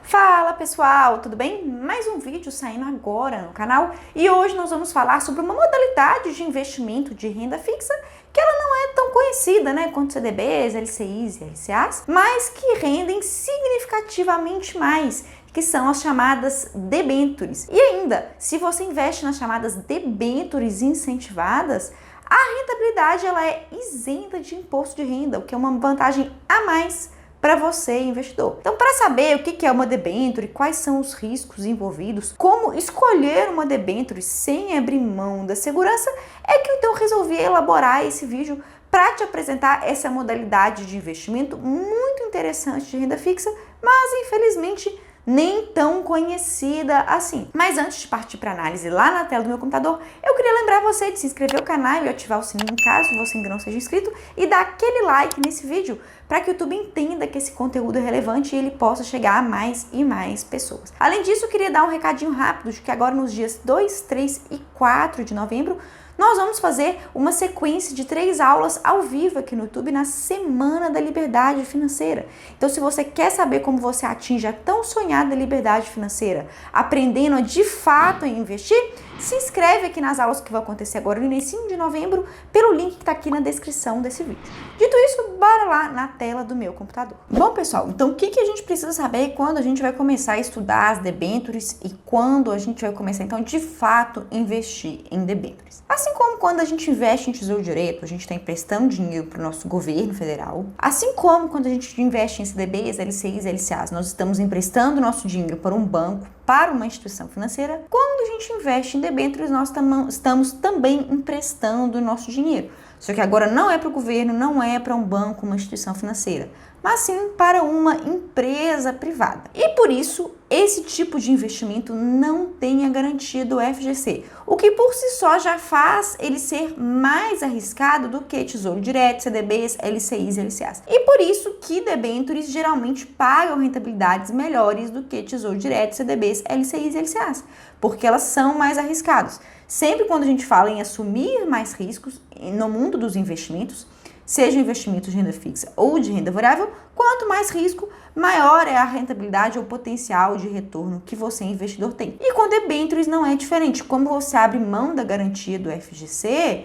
Fala pessoal, tudo bem? Mais um vídeo saindo agora no canal e hoje nós vamos falar sobre uma modalidade de investimento de renda fixa que ela não é tão conhecida, né, quanto CDBs, LCIs e LCAs, mas que rendem significativamente mais, que são as chamadas debêntures. E ainda, se você investe nas chamadas debêntures incentivadas, a rentabilidade ela é isenta de imposto de renda, o que é uma vantagem a mais para você, investidor. Então, para saber o que é uma debênture, quais são os riscos envolvidos, como escolher uma debênture sem abrir mão da segurança, é que então eu resolvi elaborar esse vídeo para te apresentar essa modalidade de investimento muito interessante de renda fixa, mas infelizmente nem tão conhecida assim. Mas antes de partir para análise lá na tela do meu computador, eu queria lembrar você de se inscrever no canal e ativar o sininho caso você ainda não seja inscrito e dar aquele like nesse vídeo para que o YouTube entenda que esse conteúdo é relevante e ele possa chegar a mais e mais pessoas. Além disso, eu queria dar um recadinho rápido de que agora nos dias 2, 3 e 4 de novembro, nós vamos fazer uma sequência de 3 aulas ao vivo aqui no YouTube na Semana da Liberdade Financeira. Então, se você quer saber como você atinge a tão sonhada liberdade financeira, aprendendo a de fato investir, se inscreve aqui nas aulas que vão acontecer agora no início de novembro pelo link que está aqui na descrição desse vídeo. Dito isso, bora lá na tela do meu computador. Bom, pessoal, então o que a gente precisa saber quando a gente vai começar a estudar as debêntures e quando a gente vai começar, então, de fato, investir em debêntures? Assim como quando a gente investe em tesouro direto, a gente está emprestando dinheiro para o nosso governo federal. Assim como quando a gente investe em CDBs, LCIs, LCAs, nós estamos emprestando nosso dinheiro para um banco, para uma instituição financeira. Quando a gente investe em debêntures, nós estamos também emprestando o nosso dinheiro. Só que agora não é para o governo, não é para um banco, uma instituição financeira, mas sim para uma empresa privada. E por isso, esse tipo de investimento não tem a garantia do FGC, o que por si só já faz ele ser mais arriscado do que tesouro direto, CDBs, LCIs e LCAs. E por isso que debêntures geralmente pagam rentabilidades melhores do que tesouro direto, CDBs, LCIs e LCAs, porque elas são mais arriscadas. Sempre quando a gente fala em assumir mais riscos no mundo dos investimentos, seja investimento de renda fixa ou de renda variável, quanto mais risco, maior é a rentabilidade ou potencial de retorno que você, investidor, tem. E com debêntures não é diferente. Como você abre mão da garantia do FGC,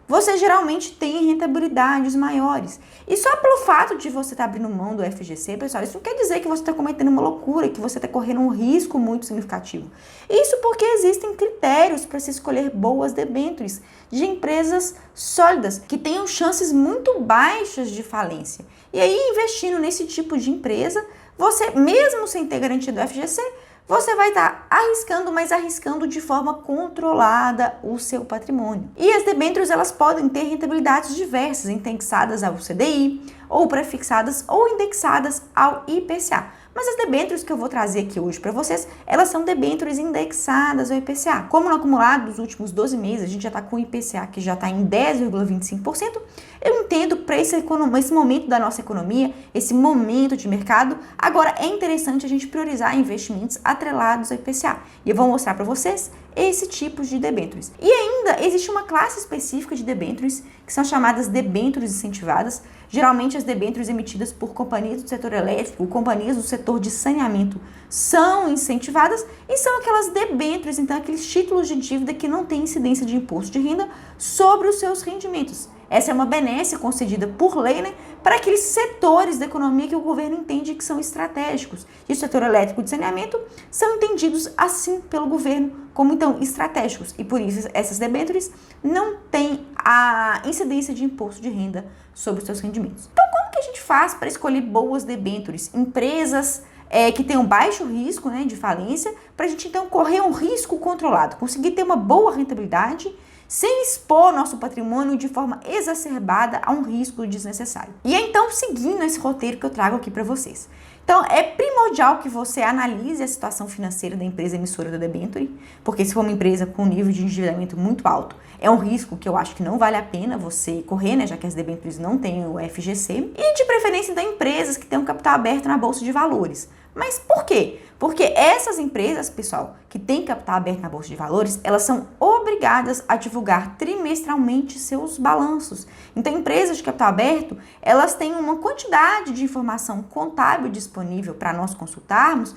você geralmente tem rentabilidades maiores. E só pelo fato de você estar abrindo mão do FGC, pessoal, isso não quer dizer que você está cometendo uma loucura, que você está correndo um risco muito significativo. Isso porque existem critérios para se escolher boas debêntures de empresas sólidas, que tenham chances muito baixas de falência. E aí, investindo nesse tipo de empresa, você, mesmo sem ter garantia do FGC, você vai estar arriscando, mas arriscando de forma controlada o seu patrimônio. E as debêntures, elas podem ter rentabilidades diversas, indexadas ao CDI, ou prefixadas ou indexadas ao IPCA. Mas as debêntures que eu vou trazer aqui hoje para vocês, elas são debêntures indexadas ao IPCA. Como no acumulado dos últimos 12 meses, a gente já está com o IPCA que já está em 10,25%, eu entendo para esse momento da nossa economia, esse momento de mercado, agora é interessante a gente priorizar investimentos atrelados ao IPCA. E eu vou mostrar para vocês esse tipo de debêntures. E ainda existe uma classe específica de debêntures que são chamadas debêntures incentivadas. Geralmente as debêntures emitidas por companhias do setor elétrico, companhias do setor de saneamento são incentivadas e são aquelas debêntures, então aqueles títulos de dívida que não têm incidência de imposto de renda sobre os seus rendimentos. Essa é uma benesse concedida por lei, né, para aqueles setores da economia que o governo entende que são estratégicos. E o setor elétrico de saneamento são entendidos assim pelo governo como então estratégicos. E por isso essas debêntures não têm a incidência de imposto de renda sobre os seus rendimentos. Então, como que a gente faz para escolher boas debêntures? Empresas que tenham baixo risco, né, de falência, para a gente então correr um risco controlado, conseguir ter uma boa rentabilidade sem expor nosso patrimônio de forma exacerbada a um risco desnecessário. E é então seguindo esse roteiro que eu trago aqui para vocês. Então, é primordial que você analise a situação financeira da empresa emissora da debênture, porque se for uma empresa com nível de endividamento muito alto, é um risco que eu acho que não vale a pena você correr, né, já que as debêntures não têm o FGC. E de preferência, então, empresas que têm um capital aberto na Bolsa de Valores, Mas por quê? Porque essas empresas, pessoal, que têm capital aberto na Bolsa de Valores, elas são obrigadas a divulgar trimestralmente seus balanços. Então, empresas de capital aberto, elas têm uma quantidade de informação contábil disponível para nós consultarmos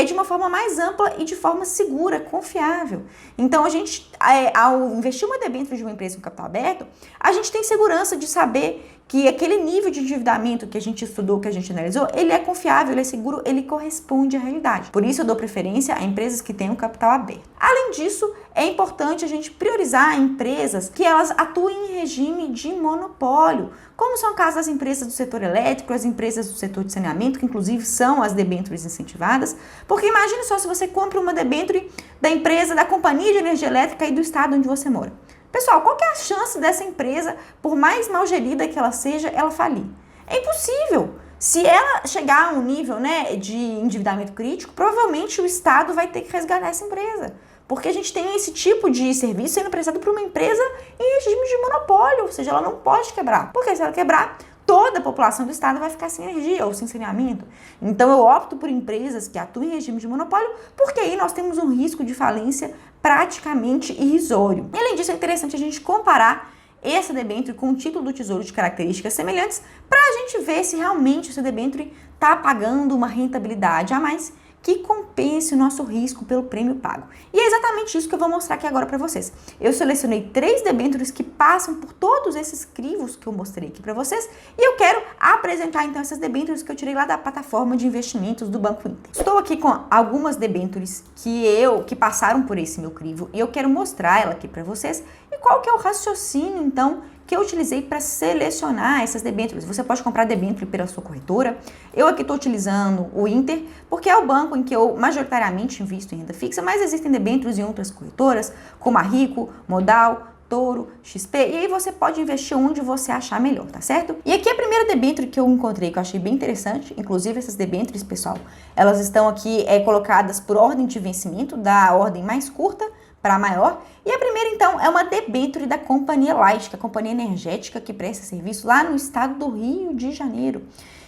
de uma forma mais ampla e de forma segura, confiável. Então, a gente, ao investir uma debênture de uma empresa com capital aberto, a gente tem segurança de saber que aquele nível de endividamento que a gente estudou, que a gente analisou, ele é confiável, ele é seguro, ele corresponde à realidade. Por isso eu dou preferência a empresas que tenham capital aberto. Além disso, é importante a gente priorizar empresas que elas atuem em regime de monopólio, como são o caso das empresas do setor elétrico, as empresas do setor de saneamento, que inclusive são as debêntures incentivadas, porque imagine só se você compra uma debênture da empresa, da companhia de energia elétrica e do estado onde você mora. Pessoal, qual que é a chance dessa empresa, por mais mal gerida que ela seja, ela falir? É impossível. Se ela chegar a um nível, de endividamento crítico, provavelmente o Estado vai ter que resgatar essa empresa. Porque a gente tem esse tipo de serviço sendo prestado por uma empresa em regime de monopólio, ou seja, ela não pode quebrar. Porque se ela quebrar, toda a população do estado vai ficar sem energia ou sem saneamento. Então eu opto por empresas que atuam em regime de monopólio, porque aí nós temos um risco de falência praticamente irrisório. E além disso, é interessante a gente comparar essa debênture com o título do Tesouro de características semelhantes para a gente ver se realmente essa debênture está pagando uma rentabilidade a mais que compense o nosso risco pelo prêmio pago. E é exatamente isso que eu vou mostrar aqui agora para vocês. Eu selecionei 3 debêntures que passam por todos esses crivos que eu mostrei aqui para vocês e eu quero apresentar então essas debêntures que eu tirei lá da plataforma de investimentos do Banco Inter. Estou aqui com algumas debêntures que passaram por esse meu crivo e eu quero mostrar ela aqui para vocês e qual que é o raciocínio então que eu utilizei para selecionar essas debêntures. Você pode comprar debênture pela sua corretora. Eu aqui estou utilizando o Inter, porque é o banco em que eu majoritariamente invisto em renda fixa, mas existem debêntures em outras corretoras, como a Rico, Modal, Toro, XP, e aí você pode investir onde você achar melhor, tá certo? E aqui a primeira debênture que eu encontrei, que eu achei bem interessante, inclusive essas debêntures, pessoal, elas estão aqui colocadas por ordem de vencimento, da ordem mais curta para a maior. E a primeira, então, é uma debênture da Companhia Light, que é a companhia energética que presta serviço lá no estado do Rio de Janeiro.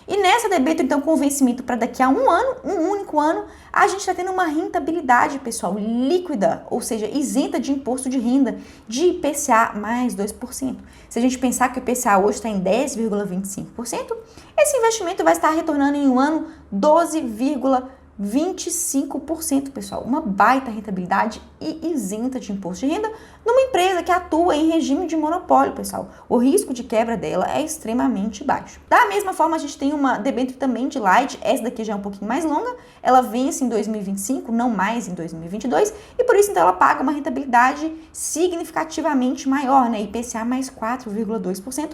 E nessa debênture, então, com vencimento para daqui a um ano, um único ano, a gente está tendo uma rentabilidade, pessoal, líquida, ou seja, isenta de imposto de renda, de IPCA mais 2%. Se a gente pensar que o IPCA hoje está em 10,25%, esse investimento vai estar retornando em um ano 12,25%, pessoal. Uma baita rentabilidade e isenta de imposto de renda numa empresa que atua em regime de monopólio, pessoal. O risco de quebra dela é extremamente baixo. Da mesma forma, a gente tem uma debênture também de Light, essa daqui já é um pouquinho mais longa, ela vence em 2025, não mais em 2022, e por isso então ela paga uma rentabilidade significativamente maior, IPCA mais 4,2%.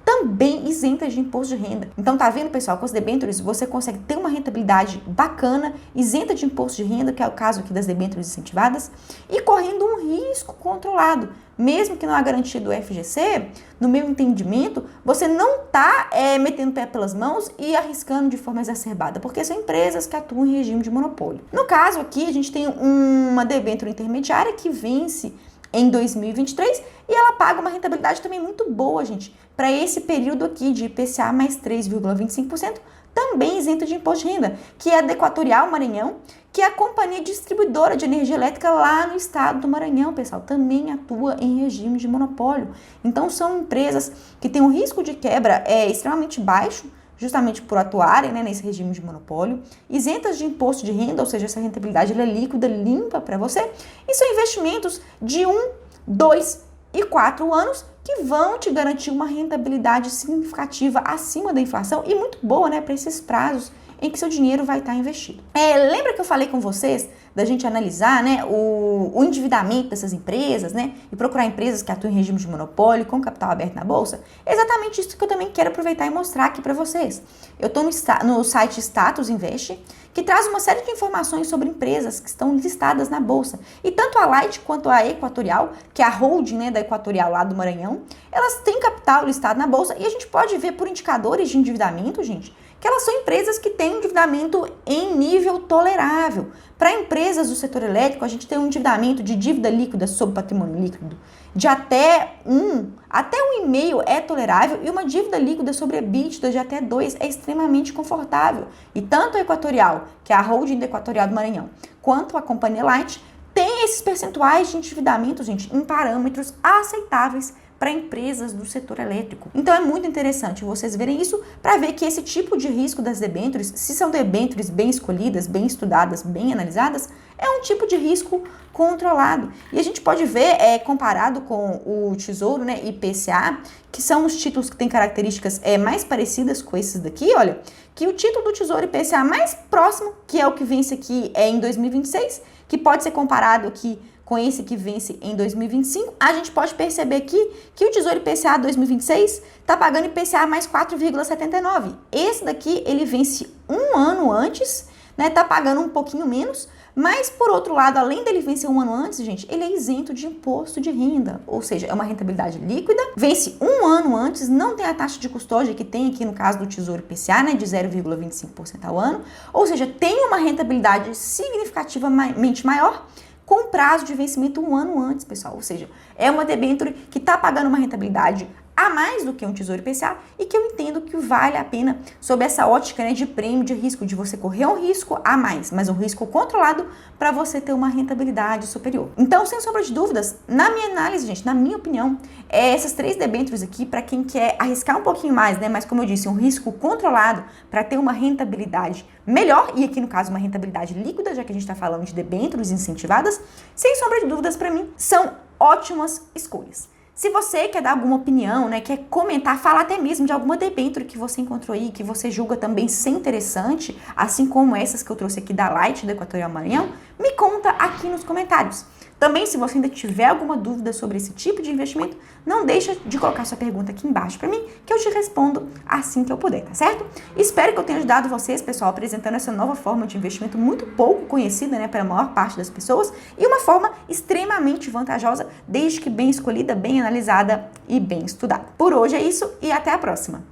Também isenta de imposto de renda. Então, tá vendo, pessoal? Com as debêntures, você consegue ter uma rentabilidade bacana, isenta de imposto de renda, que é o caso aqui das debêntures incentivadas, e correndo um risco controlado. Mesmo que não há garantia do FGC, no meu entendimento, você não tá metendo o pé pelas mãos e arriscando de forma exacerbada, porque são empresas que atuam em regime de monopólio. No caso aqui, a gente tem uma debênture intermediária que vence em 2023 e ela paga uma rentabilidade também muito boa, gente, para esse período aqui de IPCA mais 3,25%, também isenta de imposto de renda, que é a da Equatorial Maranhão, que é a companhia distribuidora de energia elétrica lá no estado do Maranhão, pessoal, também atua em regime de monopólio. Então são empresas que têm um risco de quebra extremamente baixo, justamente por atuarem nesse regime de monopólio, isentas de imposto de renda, ou seja, essa rentabilidade ela é líquida, limpa para você, e são investimentos de 1, 2 e 4 anos que vão te garantir uma rentabilidade significativa acima da inflação e muito boa, para esses prazos em que seu dinheiro vai estar investido. Lembra que eu falei com vocês da gente analisar o endividamento dessas empresas, e procurar empresas que atuam em regime de monopólio com capital aberto na bolsa? É exatamente isso que eu também quero aproveitar e mostrar aqui para vocês. Eu estou no site Status Invest, que traz uma série de informações sobre empresas que estão listadas na bolsa. E tanto a Light quanto a Equatorial, que é a holding da Equatorial lá do Maranhão, elas têm capital listado na bolsa e a gente pode ver por indicadores de endividamento, gente, que elas são empresas que têm endividamento em nível tolerável. Para empresas empresas do setor elétrico, a gente tem um endividamento de dívida líquida sobre patrimônio líquido de até 1,5 é tolerável, e uma dívida líquida sobre EBITDA de até 2 é extremamente confortável. E tanto a Equatorial, que é a holding da Equatorial do Maranhão, quanto a Companhia Light tem esses percentuais de endividamento, gente, em parâmetros aceitáveis para empresas do setor elétrico. Então é muito interessante vocês verem isso para ver que esse tipo de risco das debêntures, se são debêntures bem escolhidas, bem estudadas, bem analisadas, é um tipo de risco controlado. E a gente pode ver, comparado com o Tesouro, né, IPCA, que são os títulos que têm características mais parecidas com esses daqui, olha, que o título do Tesouro IPCA mais próximo, que é o que vence aqui em 2026, que pode ser comparado aqui com esse que vence em 2025, a gente pode perceber aqui que o Tesouro IPCA 2026 está pagando IPCA mais 4,79. Esse daqui, ele vence um ano antes, né? Tá pagando um pouquinho menos, mas por outro lado, além dele vencer um ano antes, gente, ele é isento de imposto de renda, ou seja, é uma rentabilidade líquida, vence um ano antes, não tem a taxa de custódia que tem aqui no caso do Tesouro IPCA, né, de 0,25% ao ano, ou seja, tem uma rentabilidade significativamente maior, com prazo de vencimento um ano antes, pessoal. Ou seja, é uma debênture que está pagando uma rentabilidade a mais do que um Tesouro IPCA e que eu entendo que vale a pena sob essa ótica, né, de prêmio de risco, de você correr um risco a mais, mas um risco controlado para você ter uma rentabilidade superior. Então, sem sombra de dúvidas, na minha análise, gente, na minha opinião, essas 3 debêntures aqui, para quem quer arriscar um pouquinho mais, né, mas como eu disse, um risco controlado para ter uma rentabilidade melhor, e aqui no caso uma rentabilidade líquida, já que a gente está falando de debêntures incentivadas, sem sombra de dúvidas, para mim, são ótimas escolhas. Se você quer dar alguma opinião, né, quer comentar, falar até mesmo de alguma debênture que você encontrou aí, que você julga também ser interessante, assim como essas que eu trouxe aqui da Light, da Equatorial Maranhão, me conta aqui nos comentários. Também, se você ainda tiver alguma dúvida sobre esse tipo de investimento, não deixa de colocar sua pergunta aqui embaixo para mim, que eu te respondo assim que eu puder, tá certo? Espero que eu tenha ajudado vocês, pessoal, apresentando essa nova forma de investimento muito pouco conhecida, né, pela maior parte das pessoas, e uma forma extremamente vantajosa, desde que bem escolhida, bem analisada e bem estudada. Por hoje é isso e até a próxima!